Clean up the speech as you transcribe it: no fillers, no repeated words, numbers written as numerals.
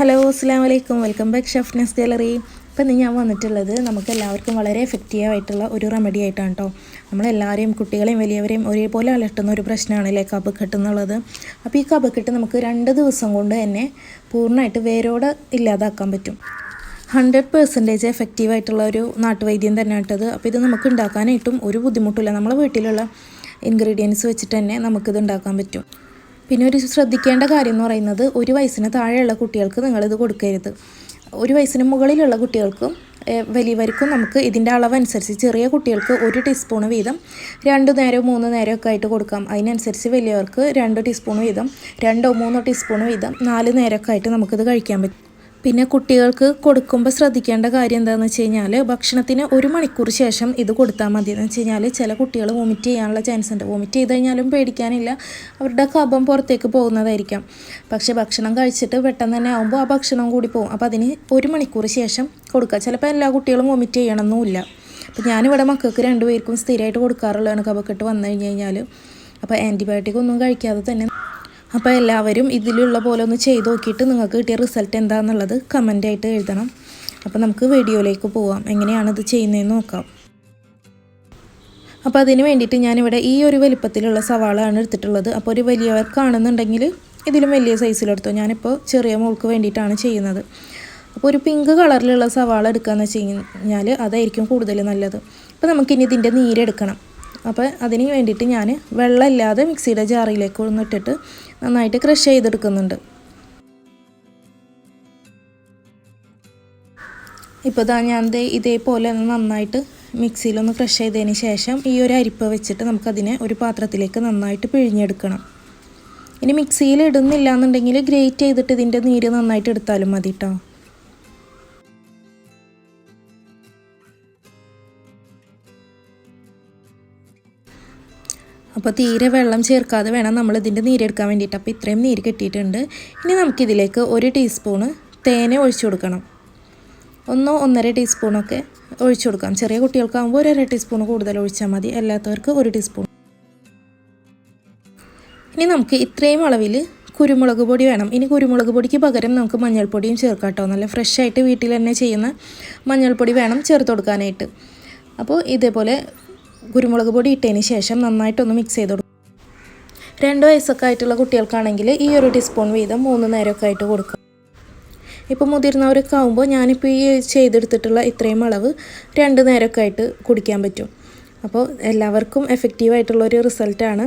Hello അസ്സലാമു അലൈക്കും, welcome back ഷെഫ്നെസ് gallery. ഇപ്പം ഞാൻ വന്നിട്ടുള്ളത് നമുക്കെല്ലാവർക്കും വളരെ എഫക്റ്റീവായിട്ടുള്ള ഒരു റെമഡി ആയിട്ടാണ് കേട്ടോ. നമ്മളെല്ലാവരെയും കുട്ടികളെയും വലിയവരെയും ഒരേപോലെ അലട്ടുന്ന ഒരു പ്രശ്നമാണല്ലേ കഫക്കെട്ട് എന്നുള്ളത്. അപ്പോൾ ഈ കഫക്കെട്ട് നമുക്ക് 2 ദിവസം കൊണ്ട് തന്നെ പൂർണ്ണമായിട്ട് വേരോടെ ഇല്ലാതാക്കാൻ പറ്റും. 100% എഫക്റ്റീവായിട്ടുള്ള ഒരു നാട്ടുവൈദ്യം തന്നെ ആയിട്ടത്. അപ്പോൾ ഇത് നമുക്ക് ഉണ്ടാക്കാനായിട്ടും ഒരു ബുദ്ധിമുട്ടില്ല. നമ്മളെ വീട്ടിലുള്ള ഇൻഗ്രീഡിയൻസ് വെച്ചിട്ട് തന്നെ നമുക്കിത് ഉണ്ടാക്കാൻ പറ്റും. പിന്നെ ഒരു ശ്രദ്ധിക്കേണ്ട കാര്യം എന്ന് പറയുന്നത്, 1 വയസ്സിന് താഴെയുള്ള കുട്ടികൾക്ക് നിങ്ങളിത് കൊടുക്കരുത്. 1 വയസ്സിന് മുകളിലുള്ള കുട്ടികൾക്കും വലിയവർക്കും നമുക്ക് ഇതിൻ്റെ അളവനുസരിച്ച് ചെറിയ കുട്ടികൾക്ക് 1 ടീസ്പൂൺ വീതം 2 നേരം 3 നേരമൊക്കെ ആയിട്ട് കൊടുക്കാം. അതിനനുസരിച്ച് വലിയവർക്ക് 2 ടീസ്പൂൺ വീതം 2 3 ടീസ്പൂൺ വീതം 4 നേരമൊക്കെ ആയിട്ട് നമുക്കിത് കഴിക്കാൻ പറ്റും. പിന്നെ കുട്ടികൾക്ക് കൊടുക്കുമ്പോൾ ശ്രദ്ധിക്കേണ്ട കാര്യം എന്താണെന്ന് വെച്ച് കഴിഞ്ഞാൽ, ഭക്ഷണത്തിന് 1 മണിക്കൂർ ശേഷം ഇത് കൊടുത്താൽ മതി. എന്ന് വെച്ച് കഴിഞ്ഞാൽ ചില കുട്ടികൾ വോമിറ്റ് ചെയ്യാനുള്ള ചാൻസ് ഉണ്ട്. വോമിറ്റ് ചെയ്ത് കഴിഞ്ഞാലും പേടിക്കാനില്ല, അവരുടെ കഫം പുറത്തേക്ക് പോകുന്നതായിരിക്കാം. പക്ഷേ ഭക്ഷണം കഴിച്ചിട്ട് പെട്ടെന്ന് തന്നെ ആകുമ്പോൾ ആ ഭക്ഷണം കൂടി പോകും. അപ്പോൾ അതിന് 1 മണിക്കൂർ ശേഷം കൊടുക്കുക. ചിലപ്പോൾ എല്ലാ കുട്ടികളും വോമിറ്റ് ചെയ്യണമെന്നുമില്ല. അപ്പോൾ ഞാനിവിടെ മക്കൾക്ക് 2 പേർക്കും സ്ഥിരമായിട്ട് കൊടുക്കാറുള്ളതാണ് കഫക്കെട്ട് വന്നു കഴിഞ്ഞാൽ. അപ്പോൾ ആൻറ്റിബയോട്ടിക് ഒന്നും കഴിക്കാതെ തന്നെ. അപ്പോൾ എല്ലാവരും ഇതിലുള്ള പോലെ ഒന്ന് ചെയ്ത് നോക്കിയിട്ട് നിങ്ങൾക്ക് കിട്ടിയ റിസൾട്ട് എന്താണെന്നുള്ളത് കമൻ്റായിട്ട് എഴുതണം. അപ്പോൾ നമുക്ക് വീഡിയോയിലേക്ക് പോവാം, എങ്ങനെയാണിത് ചെയ്യുന്നതെന്ന് നോക്കാം. അപ്പോൾ അതിന് വേണ്ടിയിട്ട് ഞാനിവിടെ ഈ ഒരു വലിപ്പത്തിലുള്ള സവാളയാണ് എടുത്തിട്ടുള്ളത്. അപ്പോൾ ഒരു വലിയവർക്കാണെന്നുണ്ടെങ്കിൽ ഇതിലും വലിയ സൈസിലെടുത്തോ. ഞാനിപ്പോൾ ചെറിയ മോൾക്ക് വേണ്ടിയിട്ടാണ് ചെയ്യുന്നത്. അപ്പോൾ ഒരു പിങ്ക് കളറിലുള്ള സവാള എടുക്കുകയെന്ന് വെച്ച് കഴിഞ്ഞാൽ അതായിരിക്കും കൂടുതൽ നല്ലത്. അപ്പോൾ നമുക്കിനി ഇതിൻ്റെ നീരെടുക്കണം. അപ്പോൾ അതിന് വേണ്ടിയിട്ട് ഞാൻ വെള്ളമില്ലാതെ മിക്സിയുടെ ജാറിലേക്ക് ഒന്നിട്ടിട്ട് നന്നായിട്ട് ക്രഷ് ചെയ്തെടുക്കുന്നുണ്ട്. ഇപ്പോൾ ഞാൻ ഇതേപോലെ നന്നായിട്ട് മിക്സിയിലൊന്ന് ക്രഷ് ചെയ്തതിന് ശേഷം ഈ ഒരു അരിപ്പ വെച്ചിട്ട് നമുക്കതിനെ ഒരു പാത്രത്തിലേക്ക് നന്നായിട്ട് പിഴിഞ്ഞെടുക്കണം. ഇനി മിക്സിയിൽ ഇടുന്നില്ല എന്നുണ്ടെങ്കിൽ ഗ്രേറ്റ് ചെയ്തിട്ട് ഇതിൻ്റെ നീര് നന്നായിട്ട് എടുത്താലും മതി കേട്ടോ. അപ്പോൾ തീരെ വെള്ളം ചേർക്കാതെ വേണം നമ്മൾ ഇതിൻ്റെ നീരെടുക്കാൻ വേണ്ടിയിട്ട്. അപ്പോൾ ഇത്രയും നീര് കിട്ടിയിട്ടുണ്ട്. ഇനി നമുക്കിതിലേക്ക് 1 ടീസ്പൂണ് തേന ഒഴിച്ചു കൊടുക്കണം. 1-1.5 ടീസ്പൂണൊക്കെ ഒഴിച്ചു കൊടുക്കാം. ചെറിയ കുട്ടികൾക്കാകുമ്പോൾ 1 ടീസ്പൂൺ കൂടുതൽ ഒഴിച്ചാൽ മതി, അല്ലാത്തവർക്ക് 1 ടീസ്പൂൺ. ഇനി നമുക്ക് ഇത്രയും അളവിൽ കുരുമുളക് പൊടി വേണം. ഇനി കുരുമുളക് പൊടിക്ക് പകരം നമുക്ക് മഞ്ഞൾപ്പൊടിയും ചേർക്കാം കേട്ടോ. നല്ല ഫ്രഷായിട്ട് വീട്ടിൽ തന്നെ ചെയ്യുന്ന മഞ്ഞൾപ്പൊടി വേണം ചേർത്ത് കൊടുക്കാനായിട്ട്. അപ്പോൾ ഇതേപോലെ കുരുമുളക് പൊടി ഇട്ടതിന് ശേഷം നന്നായിട്ടൊന്ന് മിക്സ് ചെയ്ത് കൊടുക്കും. 2 വയസ്സൊക്കെ ആയിട്ടുള്ള കുട്ടികൾക്കാണെങ്കിൽ ഈ 1 ടീസ്പൂൺ വീതം 3 നേരമൊക്കെ ആയിട്ട് കൊടുക്കും. ഇപ്പോൾ മുതിർന്നവരൊക്കെ ആകുമ്പോൾ ഞാനിപ്പോൾ ഈ ചെയ്തെടുത്തിട്ടുള്ള ഇത്രയും അളവ് 2 നേരമൊക്കെ ആയിട്ട് കുടിക്കാൻ പറ്റും. അപ്പോൾ എല്ലാവർക്കും എഫക്റ്റീവായിട്ടുള്ളൊരു റിസൾട്ടാണ്.